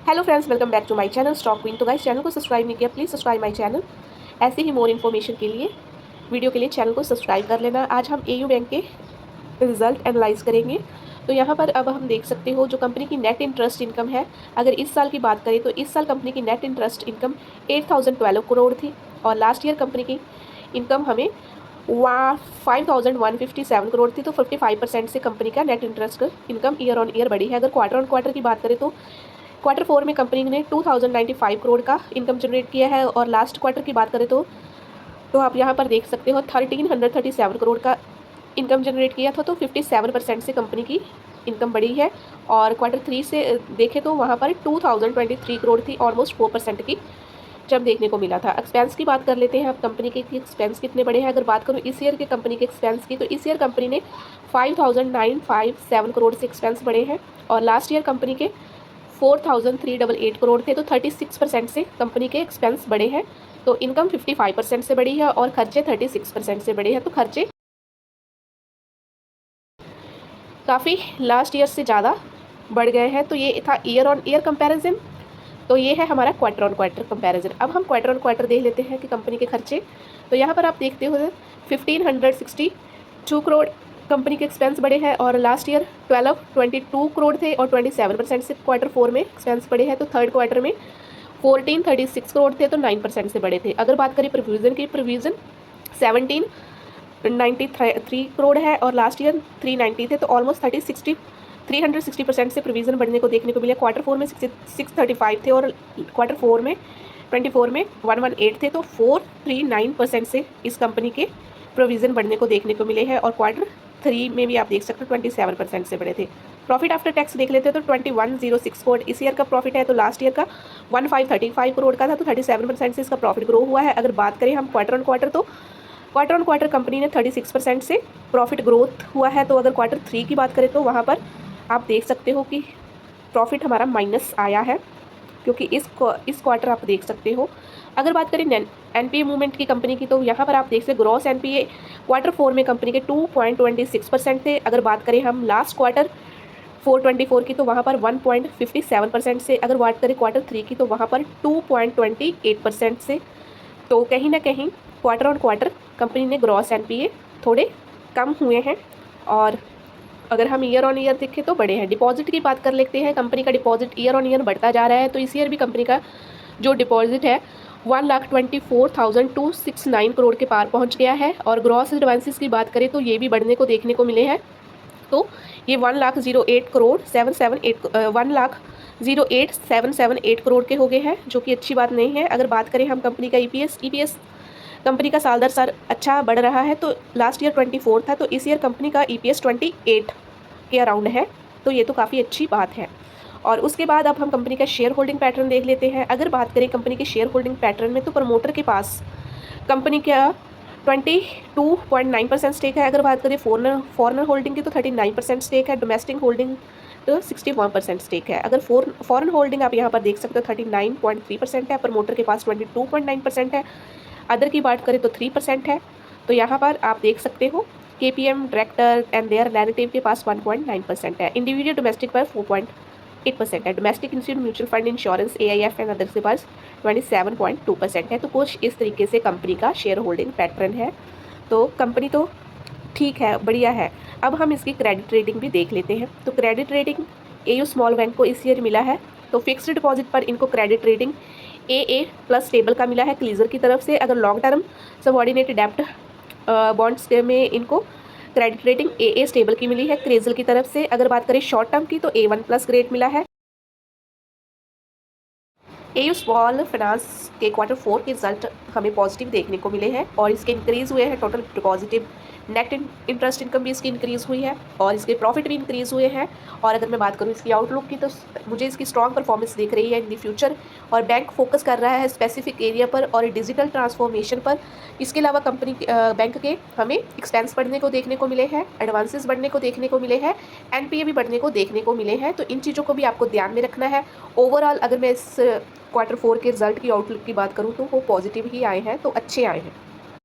Hello friends, welcome back to my channel stock queen. तो guys, channel को subscribe नहीं किया, प्लीज़ सब्सक्राइब माय चैनल। ऐसे ही more information के लिए वीडियो के लिए चैनल को सब्सक्राइब कर लेना। आज हम एयू बैंक के रिजल्ट एनालाइज करेंगे। तो यहाँ पर अब हम देख सकते हो जो कंपनी की नेट इंटरेस्ट इनकम है। अगर इस साल की बात करें तो इस साल कंपनी की नेट इंटरेस्ट इनकम 8012 करोड़ थी और लास्ट ईयर कंपनी की इनकम हमें 5157 करोड़ थी। तो 55% से कंपनी का net interest income year on year बढ़ी है। अगर क्वार्टर ऑन क्वार्टर की बात करें तो क्वार्टर 4 में कंपनी ने 2095 करोड़ का इनकम जनरेट किया है और लास्ट क्वार्टर की बात करें तो आप यहाँ पर देख सकते हो 1337 करोड़ का इनकम जनरेट किया था। तो 57% से कंपनी की इनकम बढ़ी है। और क्वार्टर 3 से देखें तो वहाँ पर 2023 करोड़ थी, ऑलमोस्ट 4% की जब देखने को मिला था। एक्सपेंस की बात कर लेते हैं। अब कंपनी के एक्सपेंस कितने बड़े हैं। अगर बात करूँ इस ईयर के कंपनी के एक्सपेंस की, तो इस ईयर कंपनी ने 5957 करोड़ से एक्सपेंस बढ़े हैं और लास्ट ईयर कंपनी के 4388 करोड़ थे। तो 36% से कंपनी के एक्सपेंस बढ़े हैं। तो इनकम 55% से बढ़ी है और खर्चे 36% से बढ़े हैं। तो खर्चे काफ़ी लास्ट ईयर से ज़्यादा बढ़ गए हैं। तो ये था ईयर ऑन ईयर कंपैरिजन। तो ये है हमारा क्वार्टर ऑन क्वार्टर कंपैरिजन। अब हम क्वार्टर ऑन क्वार्टर देख लेते हैं कि कंपनी के खर्चे। तो यहाँ पर आप देखते हो 1562 करोड़ कंपनी के एक्सपेंस बढ़े हैं और लास्ट ईयर 1222 करोड़ थे और 27% से क्वार्टर 4 में एक्सपेंस बढ़े हैं। तो थर्ड क्वार्टर में 1436 करोड़ थे तो 9% से बढ़े थे। अगर बात करें प्रोविज़न की, प्रोविज़न 1793 करोड़ है और लास्ट ईयर 390 थे। तो ऑलमोस्ट 360% से प्रोविज़न बढ़ने को देखने को मिला। क्वार्टर 4 में 635 थे और क्वार्टर 4 में 24 में 118 थे। तो 439% से इस कंपनी के प्रोविज़न बढ़ने को देखने को मिले हैं और क्वार्टर 3 में भी आप देख सकते हो 27% से बढ़े थे। प्रॉफिट आफ्टर टैक्स देख लेते हैं तो 2106 करोड़ इस ईयर का प्रॉफिट है। तो लास्ट ईयर का 1535 करोड़ का था। तो 37% से इसका प्रॉफिट ग्रो हुआ है। अगर बात करें हम क्वार्टर ऑन क्वार्टर, तो क्वार्टर ऑन क्वार्टर कंपनी ने 36% से प्रॉफिट ग्रोथ हुआ है। तो अगर क्वार्टर 3 की बात करें तो वहाँ पर आप देख सकते हो कि प्रॉफिट हमारा माइनस आया है, क्योंकि इस क्वार्टर आप देख सकते हो। अगर बात करें एनपीए मूवमेंट की कंपनी की, तो यहाँ पर आप देख सकते ग्रॉस एनपीए क्वार्टर 4 में कंपनी के 2.26% थे। अगर बात करें हम लास्ट क्वार्टर 424 की, तो वहाँ पर 1.57% से। अगर बात करें क्वार्टर 3 की, तो वहाँ पर 2.28% से। तो कहीं ना कहीं क्वार्टर ऑन क्वार्टर कंपनी ने ग्रॉस एनपीए थोड़े कम हुए हैं और अगर हम ईयर ऑन ईयर देखें तो बड़े हैं। डिपॉजिट की बात कर लेते हैं। कंपनी का डिपॉजिट ईयर ऑन ईयर बढ़ता जा रहा है। तो इस ईयर भी कंपनी का जो डिपॉजिट है 1,24,269 करोड़ के पार पहुंच गया है। और ग्रॉस एडवांसेस की बात करें तो ये भी बढ़ने को देखने को मिले हैं। तो ये 1,08,778 करोड़ के हो गए हैं, जो कि अच्छी बात नहीं है। अगर बात करें हम कंपनी का ईपीएस कंपनी का साल दर साल अच्छा बढ़ रहा है। तो लास्ट ईयर 24 था, तो इस ईयर कंपनी का ईपीएस 28 के अराउंड है। तो ये तो काफ़ी अच्छी बात है। और उसके बाद अब हम कंपनी का शेयर होल्डिंग पैटर्न देख लेते हैं। अगर बात करें कंपनी के शेयर होल्डिंग पैटर्न में, तो प्रमोटर के पास कंपनी का 22.9% स्टेक है। अगर बात करें फॉरनर होल्डिंग की, तो 39% स्टेक है। डोमेस्टिक होल्डिंग तो 61% स्टेक है। अगर फॉरेन होल्डिंग आप यहाँ पर देख सकते हो 39.3% है। प्रमोटर के पास 22.9% है। अदर की बात करें तो 3% है। तो यहाँ पर आप देख सकते हो KPM director and there relative के पास 1.9% है। इंडिविजुअल डोमेस्टिक पर 4.8% है। Domestic institute mutual fund insurance AIF and other के पास 27.2% है। तो कुछ इस तरीके से कंपनी का शेयर होल्डिंग पैटर्न है। तो कंपनी तो ठीक है, बढ़िया है। अब हम इसकी क्रेडिट रेटिंग भी देख लेते हैं। तो credit rating AU small bank को इस ईयर मिला है। तो फिक्स्ड डिपॉजिट पर इनको credit rating AA plus stable का मिला है क्लीजर की तरफ से। अगर लॉन्ग टर्म सबऑर्डिनेट डेब्ट बॉन्ड्स में इनको क्रेडिट रेटिंग AA स्टेबल की मिली है क्रेजल की तरफ से। अगर बात करें शॉर्ट टर्म की, तो A1 प्लस ग्रेड मिला है। एयू स्मॉल फाइनेंस के क्वार्टर 4 के रिजल्ट हमें पॉजिटिव देखने को मिले हैं और इसके इंक्रीज़ हुए हैं। टोटल डिपॉजिटिव नेट इंटरेस्ट इनकम भी इसकी इंक्रीज़ हुई है और इसके प्रॉफिट भी इंक्रीज़ हुए हैं। और अगर मैं बात करूँ इसकी आउटलुक की, तो मुझे इसकी स्ट्रॉन्ग परफॉर्मेंस दिख रही है इन द फ्यूचर। और बैंक फोकस कर रहा है स्पेसिफिक एरिया पर और डिजिटल ट्रांसफॉर्मेशन पर। इसके अलावा कंपनी बैंक के हमें एक्सपेंस बढ़ने को देखने को मिले हैं, एडवांसेस बढ़ने को देखने को मिले हैं, एनपीए भी बढ़ने को देखने को मिले हैं। तो इन चीज़ों को भी आपको ध्यान में रखना है। ओवरऑल अगर मैं इस क्वार्टर 4 के रिजल्ट की आउटलुक की बात करूँ तो वो पॉजिटिव ही आए हैं, तो अच्छे आए हैं।